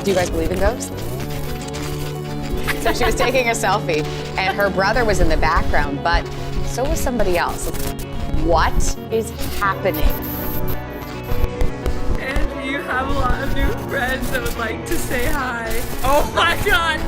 Do you guys believe in ghosts? So she was taking a selfie, and her brother was in the background, but so was somebody else. What is happening? And you have a lot of new friends that would like to say hi. Oh my God!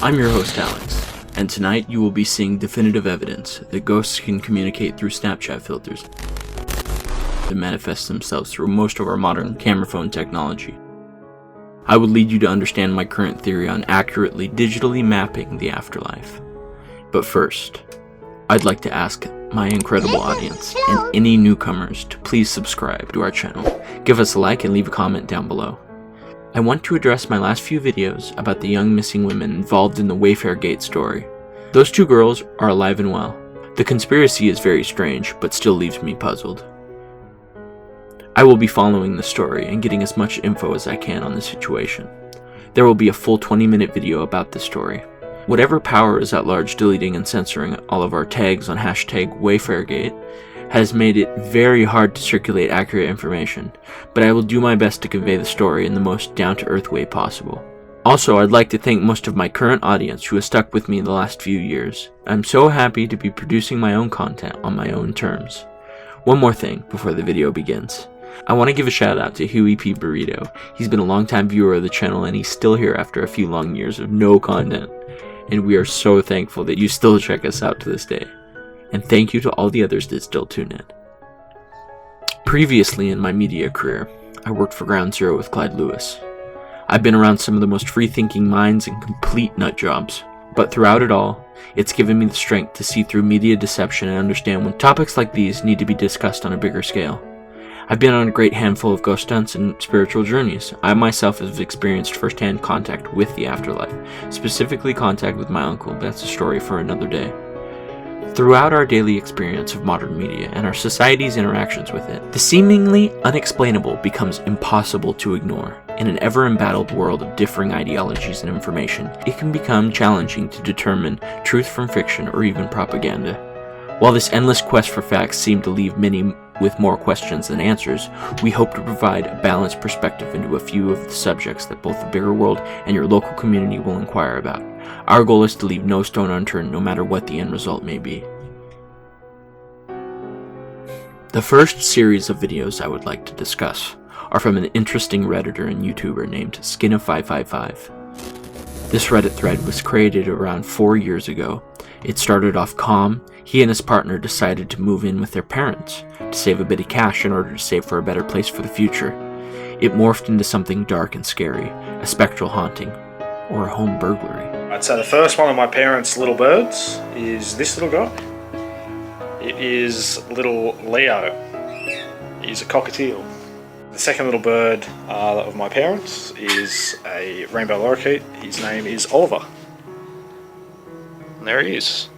I'm your host Alex, and tonight you will be seeing definitive evidence that ghosts can communicate through Snapchat filters and manifest themselves through most of our modern camera phone technology. I will lead you to understand my current theory on accurately digitally mapping the afterlife. But first, I'd like to ask my incredible audience and any newcomers to please subscribe to our channel, give us a like, and leave a comment down below. I want to address my last few videos about the young missing women involved in the Wayfair Gate story. Those two girls are alive and well. The conspiracy is very strange, but still leaves me puzzled. I will be following the story and getting as much info as I can on the situation. There will be a full 20-minute video about the story. Whatever power is at large deleting and censoring all of our tags on hashtag WayfairGate has made it very hard to circulate accurate information, but I will do my best to convey the story in the most down-to-earth way possible. Also, I'd like to thank most of my current audience who has stuck with me the last few years. I'm so happy to be producing my own content on my own terms. One more thing before the video begins. I want to give a shout out to Huey P. Burrito. He's been a long-time viewer of the channel and he's still here after a few long years of no content. And we are so thankful that you still check us out to this day. And thank you to all the others that still tune in. Previously in my media career, I worked for Ground Zero with Clyde Lewis. I've been around some of the most free-thinking minds and complete nut jobs, but throughout it all, it's given me the strength to see through media deception and understand when topics like these need to be discussed on a bigger scale. I've been on a great handful of ghost hunts and spiritual journeys. I myself have experienced first-hand contact with the afterlife, specifically contact with my uncle, but that's a story for another day. Throughout our daily experience of modern media and our society's interactions with it, the seemingly unexplainable becomes impossible to ignore. In an ever-embattled world of differing ideologies and information, it can become challenging to determine truth from fiction or even propaganda. While this endless quest for facts seems to leave many with more questions than answers, we hope to provide a balanced perspective into a few of the subjects that both the bigger world and your local community will inquire about. Our goal is to leave no stone unturned no matter what the end result may be. The first series of videos I would like to discuss are from an interesting Redditor and YouTuber named Skin555. This Reddit thread was created around 4 years ago. It started off calm. He and his partner decided to move in with their parents to save a bit of cash in order to save for a better place for the future. It morphed into something dark and scary, a spectral haunting, or a home burglary. Right, so the first one of my parents' little birds is this little guy. It is little Leo. He's a cockatiel. The second little bird of my parents is a rainbow lorikeet. His name is Oliver. And there he is.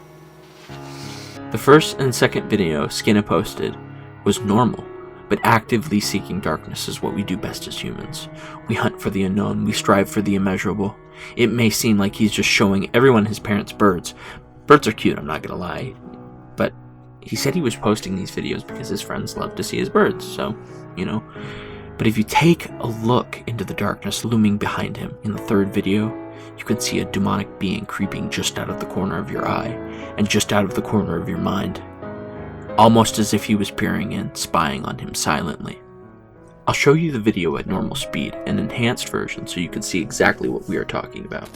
The first and second video Skinna posted was normal, but actively seeking darkness is what we do best as humans. We hunt for the unknown, we strive for the immeasurable. It may seem like he's just showing everyone his parents' birds. Birds are cute, I'm not gonna lie. But he said he was posting these videos because his friends love to see his birds, so, you know. But if you take a look into the darkness looming behind him in the third video, you can see a demonic being creeping just out of the corner of your eye, and just out of the corner of your mind. Almost as if he was peering in, spying on him silently. I'll show you the video at normal speed, an enhanced version, so you can see exactly what we are talking about.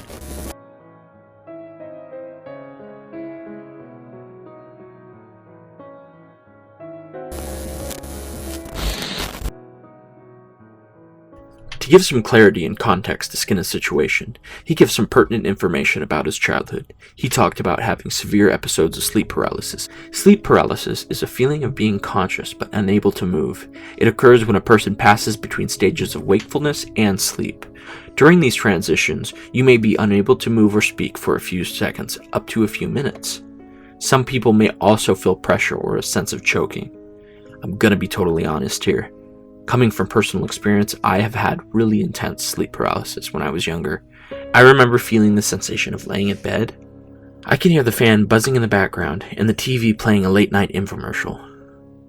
To give some clarity and context to Skinna's situation, he gives some pertinent information about his childhood. He talked about having severe episodes of sleep paralysis. Sleep paralysis is a feeling of being conscious but unable to move. It occurs when a person passes between stages of wakefulness and sleep. During these transitions, you may be unable to move or speak for a few seconds, up to a few minutes. Some people may also feel pressure or a sense of choking. I'm gonna be totally honest here. Coming from personal experience, I have had really intense sleep paralysis when I was younger. I remember feeling the sensation of laying in bed. I can hear the fan buzzing in the background and the TV playing a late night infomercial.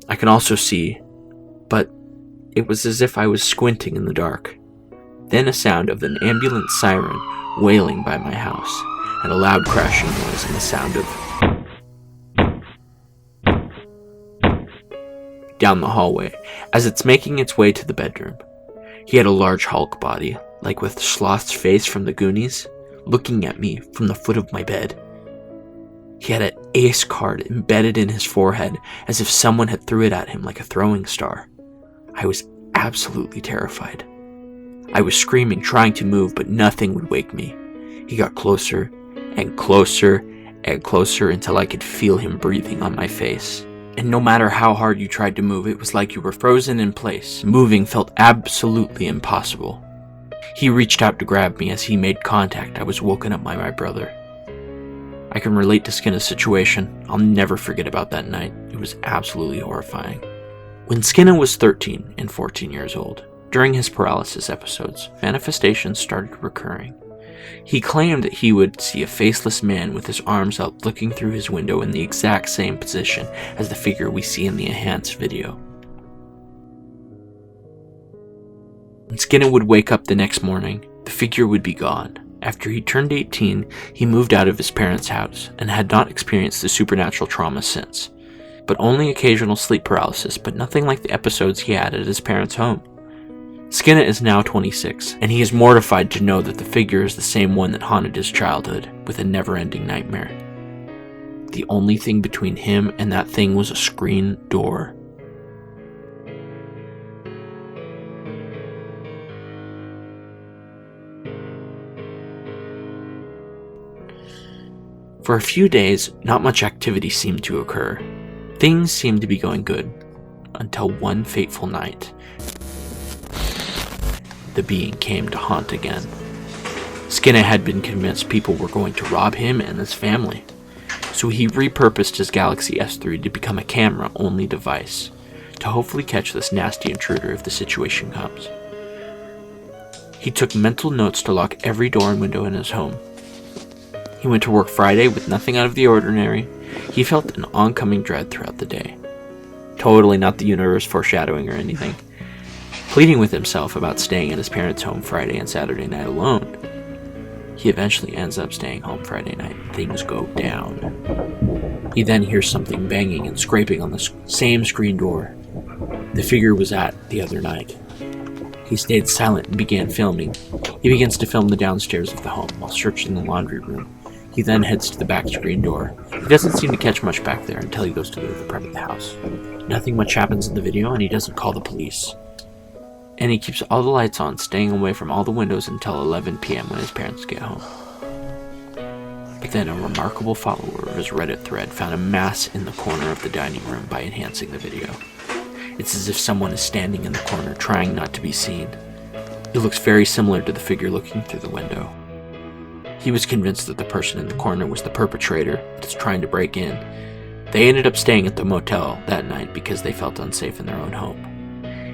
I can also see, but it was as if I was squinting in the dark. Then a sound of an ambulance siren wailing by my house, and a loud crashing noise and the sound of down the hallway as it's making its way to the bedroom. He had a large Hulk body, like with Sloth's face from the Goonies, looking at me from the foot of my bed. He had an ace card embedded in his forehead as if someone had threw it at him like a throwing star. I was absolutely terrified. I was screaming, trying to move, but nothing would wake me. He got closer and closer and closer until I could feel him breathing on my face. And no matter how hard you tried to move, it was like you were frozen in place. Moving felt absolutely impossible. He reached out to grab me. As he made contact, I was woken up by my brother. I can relate to Skinner's situation. I'll never forget about that night. It was absolutely horrifying. When Skinner was 13 and 14 years old, during his paralysis episodes, manifestations started recurring. He claimed that he would see a faceless man with his arms up looking through his window in the exact same position as the figure we see in the enhanced video. When Skinner would wake up the next morning, the figure would be gone. After he turned 18, he moved out of his parents' house and had not experienced the supernatural trauma since, but only occasional sleep paralysis, but nothing like the episodes he had at his parents' home. Skinner is now 26, and he is mortified to know that the figure is the same one that haunted his childhood with a never-ending nightmare. The only thing between him and that thing was a screen door. For a few days, not much activity seemed to occur. Things seemed to be going good, until one fateful night. The being came to haunt again. Skinner had been convinced people were going to rob him and his family, so he repurposed his Galaxy S3 to become a camera-only device, to hopefully catch this nasty intruder if the situation comes. He took mental notes to lock every door and window in his home. He went to work Friday with nothing out of the ordinary. He felt an oncoming dread throughout the day. Totally not the universe foreshadowing or anything. Pleading with himself about staying at his parents' home Friday and Saturday night alone. He eventually ends up staying home Friday night. Things go down. He then hears something banging and scraping on the same screen door the figure was at the other night. He stayed silent and began filming. He begins to film the downstairs of the home while searching the laundry room. He then heads to the back screen door. He doesn't seem to catch much back there until he goes to the other part of the house. Nothing much happens in the video, and he doesn't call the police. And he keeps all the lights on, staying away from all the windows until 11 p.m. when his parents get home. But then a remarkable follower of his Reddit thread found a mass in the corner of the dining room by enhancing the video. It's as if someone is standing in the corner trying not to be seen. It looks very similar to the figure looking through the window. He was convinced that the person in the corner was the perpetrator that's trying to break in. They ended up staying at the motel that night because they felt unsafe in their own home.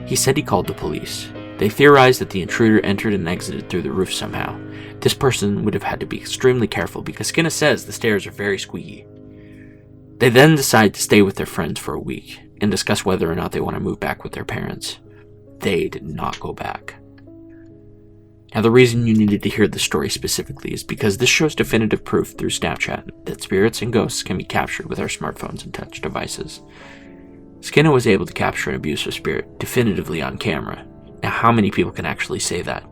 He said he called the police. They theorized that the intruder entered and exited through the roof somehow. This person would have had to be extremely careful because Skinner says the stairs are very squeaky. They then decide to stay with their friends for a week and discuss whether or not they want to move back with their parents. They did not go back. Now, the reason you needed to hear this story specifically is because this shows definitive proof through Snapchat that spirits and ghosts can be captured with our smartphones and touch devices. Skinner was able to capture an abusive spirit definitively on camera. Now, how many people can actually say that?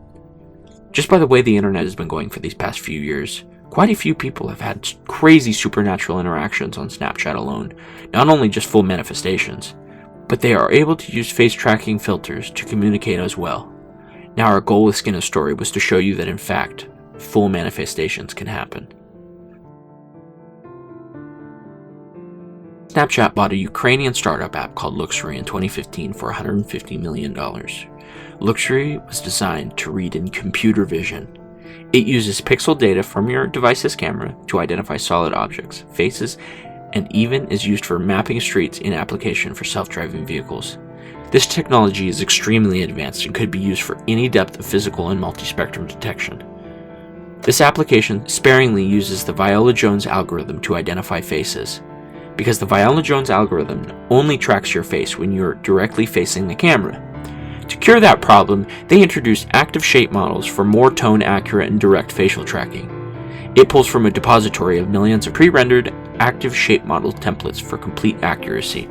Just by the way the internet has been going for these past few years, quite a few people have had crazy supernatural interactions on Snapchat alone, not only just full manifestations, but they are able to use face tracking filters to communicate as well. Now, our goal with Skinner's story was to show you that in fact, full manifestations can happen. Snapchat bought a Ukrainian startup app called Luxury in 2015 for $150 million. Luxury was designed to read in computer vision. It uses pixel data from your device's camera to identify solid objects, faces, and even is used for mapping streets in application for self-driving vehicles. This technology is extremely advanced and could be used for any depth of physical and multispectrum detection. This application sparingly uses the Viola-Jones algorithm to identify faces, because the Viola-Jones algorithm only tracks your face when you're directly facing the camera. To cure that problem, they introduced active shape models for more tone-accurate and direct facial tracking. It pulls from a depository of millions of pre-rendered active shape model templates for complete accuracy.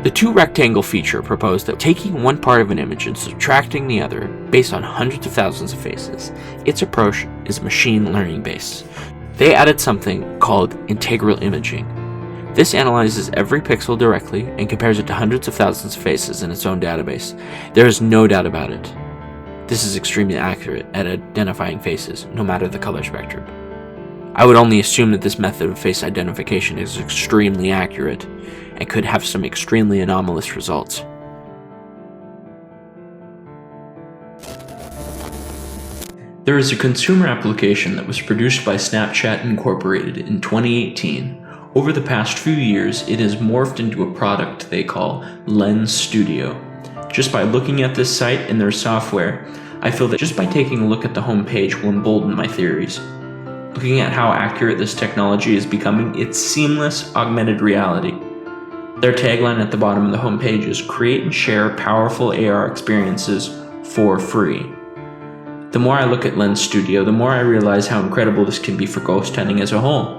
The two rectangle feature proposed that taking one part of an image and subtracting the other based on hundreds of thousands of faces. Its approach is machine learning based. They added something called integral imaging. This analyzes every pixel directly and compares it to hundreds of thousands of faces in its own database. There is no doubt about it. This is extremely accurate at identifying faces, no matter the color spectrum. I would only assume that this method of face identification is extremely accurate and could have some extremely anomalous results. There is a consumer application that was produced by Snapchat Incorporated in 2018. Over the past few years, it has morphed into a product they call Lens Studio. Just by looking at this site and their software, I feel that just by taking a look at the homepage will embolden my theories. Looking at how accurate this technology is becoming, it's seamless augmented reality. Their tagline at the bottom of the homepage is "Create and share powerful AR experiences for free." The more I look at Lens Studio, the more I realize how incredible this can be for ghost hunting as a whole.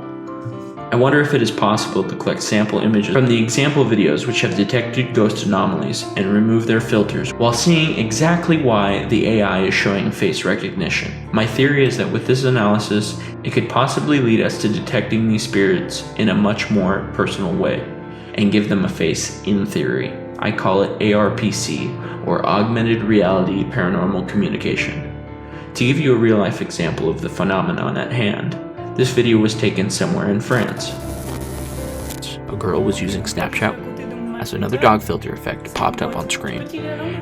I wonder if it is possible to collect sample images from the example videos which have detected ghost anomalies and remove their filters while seeing exactly why the AI is showing face recognition. My theory is that with this analysis, it could possibly lead us to detecting these spirits in a much more personal way and give them a face in theory. I call it ARPC, or Augmented Reality Paranormal Communication. To give you a real-life example of the phenomenon at hand, this video was taken somewhere in France. A girl was using Snapchat as another dog filter effect popped up on screen,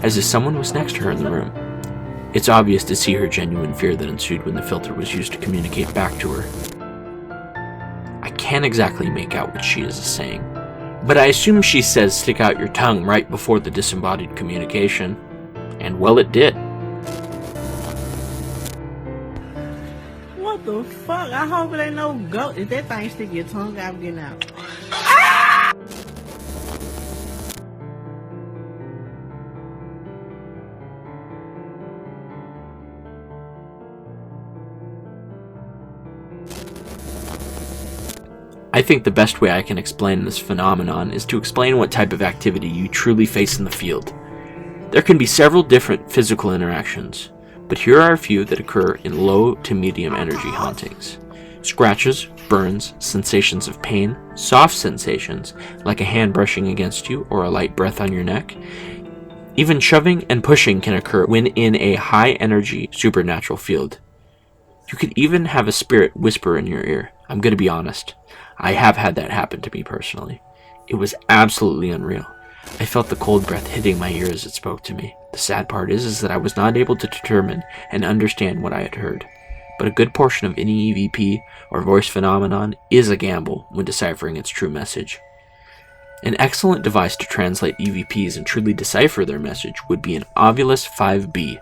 as if someone was next to her in the room. It's obvious to see her genuine fear that ensued when the filter was used to communicate back to her. I can't exactly make out what she is saying, but I assume she says stick out your tongue right before the disembodied communication, and well, it did. What the fuck? I hope it ain't no goat. If that thing stick your tongue out, I'm getting out. I think the best way I can explain this phenomenon is to explain what type of activity you truly face in the field. There can be several different physical interactions, but here are a few that occur in low to medium energy hauntings. Scratches, burns, sensations of pain, soft sensations like a hand brushing against you or a light breath on your neck. Even shoving and pushing can occur when in a high energy supernatural field. You could even have a spirit whisper in your ear. I'm going to be honest. I have had that happen to me personally. It was absolutely unreal. I felt the cold breath hitting my ear as it spoke to me. The sad part is that I was not able to determine and understand what I had heard. But a good portion of any EVP or voice phenomenon is a gamble when deciphering its true message. An excellent device to translate EVPs and truly decipher their message would be an Ovilus 5B.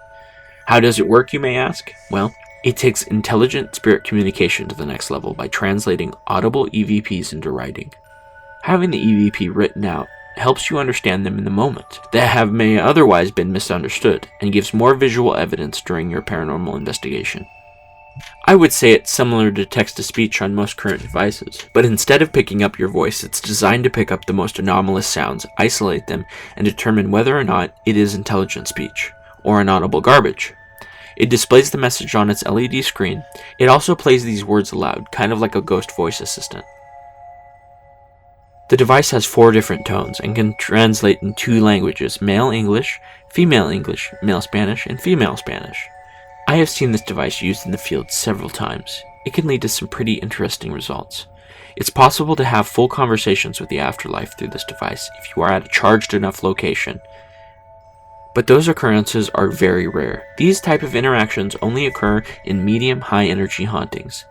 How does it work, you may ask? Well, it takes intelligent spirit communication to the next level by translating audible EVPs into writing. Having the EVP written out helps you understand them in the moment that may otherwise been misunderstood and gives more visual evidence during your paranormal investigation. I would say it's similar to text-to-speech on most current devices, but instead of picking up your voice, it's designed to pick up the most anomalous sounds, isolate them, and determine whether or not it is intelligent speech or inaudible garbage. It displays the message on its LED screen. It also plays these words aloud, kind of like a ghost voice assistant. The device has 4 different tones and can translate in 2 languages, male English, male Spanish, and female Spanish. I have seen this device used in the field several times. It can lead to some pretty interesting results. It's possible to have full conversations with the afterlife through this device if you are at a charged enough location. but those occurrences are very rare. These type of interactions only occur in medium-high energy hauntings.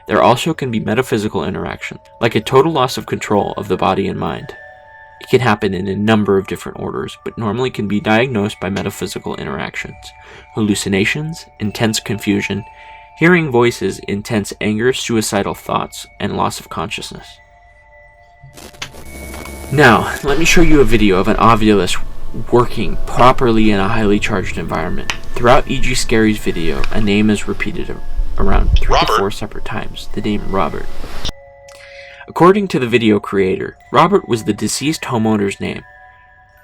There also can be metaphysical interaction, like a total loss of control of the body and mind. It can happen in a number of different orders, but normally can be diagnosed by metaphysical interactions, hallucinations, intense confusion, hearing voices, intense anger, suicidal thoughts, and loss of consciousness. Now, let me show you a video of an Ovilus working properly in a highly charged environment. Throughout E.G. Scary's video, a name is repeated around 3 to 4 separate times, the name Robert. According to the video creator, Robert was the deceased homeowner's name.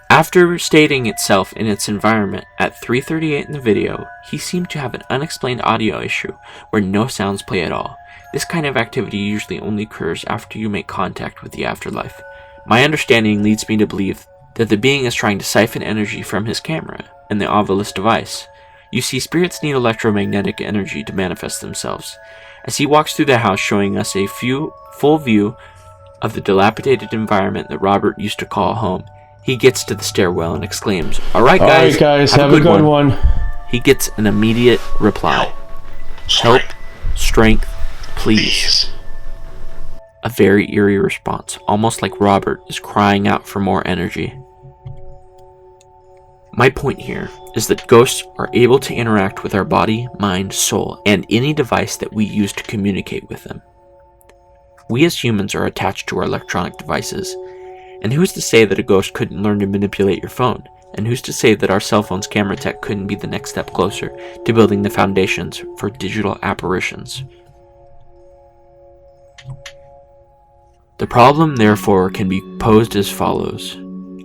After stating itself in its environment at 3:38 in the video, he seemed to have an unexplained audio issue where no sounds play at all. This kind of activity usually only occurs after you make contact with the afterlife. My understanding leads me to believe that the being is trying to siphon energy from his camera and the Ovilus device. You see, spirits need electromagnetic energy to manifest themselves. As he walks through the house showing us a full view of the dilapidated environment that Robert used to call home, he gets to the stairwell and exclaims, All right guys, have a good one. He gets an immediate reply. Help, strength, please. A very eerie response, almost like Robert is crying out for more energy. My point here is that ghosts are able to interact with our body, mind, soul, and any device that we use to communicate with them. We as humans are attached to our electronic devices, and who's to say that a ghost couldn't learn to manipulate your phone? And who's to say that our cell phone's camera tech couldn't be the next step closer to building the foundations for digital apparitions? The problem, therefore, can be posed as follows.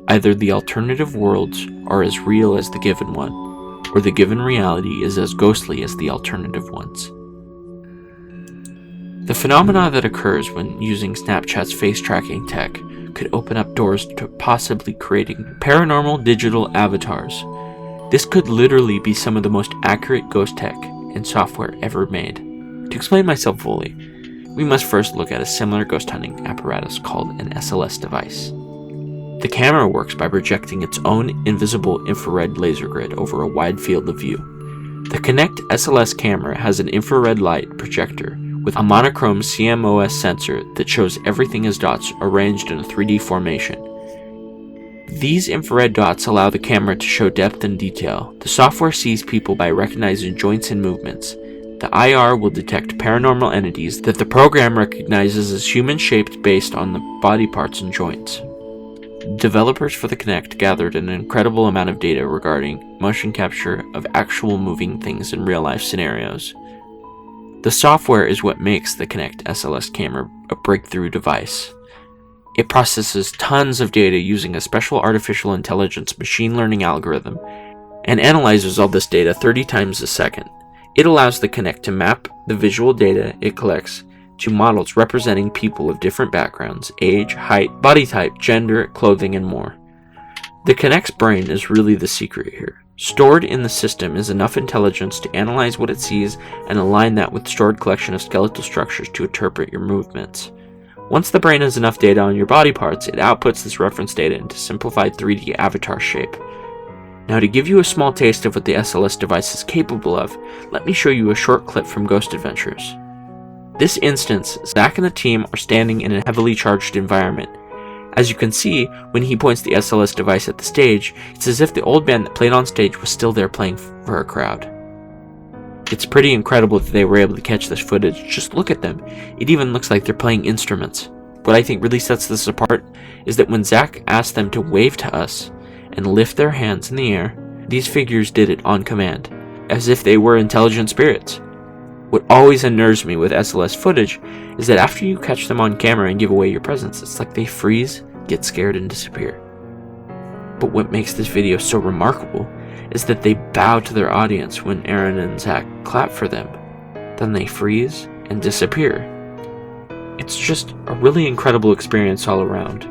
Either the alternative worlds are as real as the given one, or the given reality is as ghostly as the alternative ones. The phenomena that occurs when using Snapchat's face tracking tech could open up doors to possibly creating paranormal digital avatars. This could literally be some of the most accurate ghost tech and software ever made. To explain myself fully, we must first look at a similar ghost hunting apparatus called an SLS device. The camera works by projecting its own invisible infrared laser grid over a wide field of view. The Kinect SLS camera has an infrared light projector with a monochrome CMOS sensor that shows everything as dots arranged in a 3D formation. These infrared dots allow the camera to show depth and detail. The software sees people by recognizing joints and movements. The IR will detect paranormal entities that the program recognizes as human-shaped based on the body parts and joints. Developers for the Kinect gathered an incredible amount of data regarding motion capture of actual moving things in real-life scenarios. The software is what makes the Kinect SLS camera a breakthrough device. It processes tons of data using a special artificial intelligence machine learning algorithm and analyzes all this data 30 times a second. It allows the Kinect to map the visual data it collects to models representing people of different backgrounds, age, height, body type, gender, clothing, and more. The Kinect's brain is really the secret here. Stored in the system is enough intelligence to analyze what it sees and align that with stored collection of skeletal structures to interpret your movements. Once the brain has enough data on your body parts, it outputs this reference data into simplified 3D avatar shape. Now, to give you a small taste of what the SLS device is capable of, let me show you a short clip from Ghost Adventures. This instance, Zach and the team are standing in a heavily charged environment. As you can see, when he points the SLS device at the stage, it's as if the old band that played on stage was still there playing for a crowd. It's pretty incredible that they were able to catch this footage. Just look at them. It even looks like they're playing instruments. What I think really sets this apart is that when Zach asked them to wave to us and lift their hands in the air, these figures did it on command, as if they were intelligent spirits. What always unnerves me with SLS footage is that after you catch them on camera and give away your presence, it's like they freeze, get scared, and disappear. But what makes this video so remarkable is that they bow to their audience when Aaron and Zach clap for them. Then they freeze and disappear. It's just a really incredible experience all around.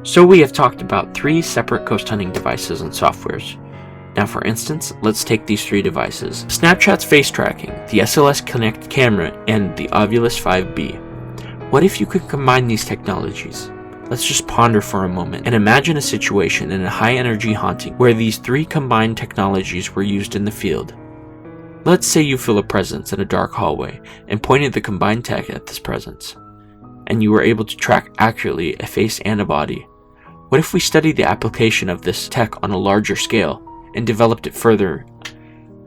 So we have talked about 3 separate ghost hunting devices and softwares. Now, for instance, let's take these 3 devices. Snapchat's face tracking, the SLS Kinect camera, and the Ovilus 5B. What if you could combine these technologies? Let's just ponder for a moment and imagine a situation in a high-energy haunting where these three combined technologies were used in the field. Let's say you feel a presence in a dark hallway and pointed the combined tech at this presence, and you were able to track accurately a face and a body. What if we studied the application of this tech on a larger scale and developed it further?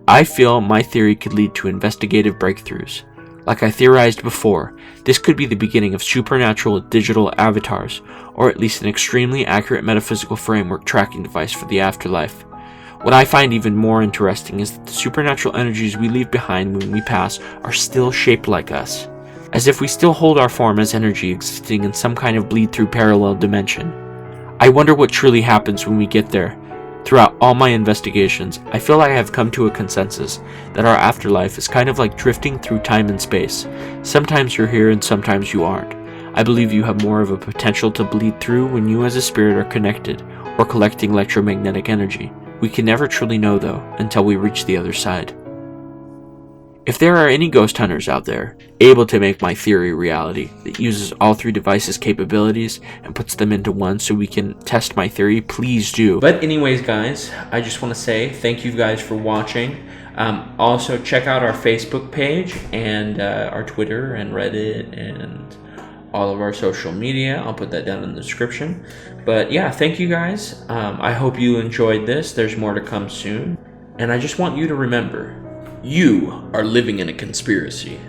I feel my theory could lead to investigative breakthroughs. Like I theorized before, this could be the beginning of supernatural digital avatars, or at least an extremely accurate metaphysical framework tracking device for the afterlife. What I find even more interesting is that the supernatural energies we leave behind when we pass are still shaped like us, as if we still hold our form as energy existing in some kind of bleed-through parallel dimension. I wonder what truly happens when we get there. Throughout all my investigations, I feel like I have come to a consensus that our afterlife is kind of like drifting through time and space. Sometimes you're here and sometimes you aren't. I believe you have more of a potential to bleed through when you as a spirit are connected or collecting electromagnetic energy. We can never truly know though until we reach the other side. If there are any ghost hunters out there able to make my theory reality that uses all three devices' capabilities and puts them into one so we can test my theory, please do. But anyways guys, I just want to say thank you guys for watching. Also check out our Facebook page and our Twitter and Reddit and all of our social media. I'll put that down in the description. But yeah, thank you guys. I hope you enjoyed this. There's more to come soon. And I just want you to remember, you are living in a conspiracy.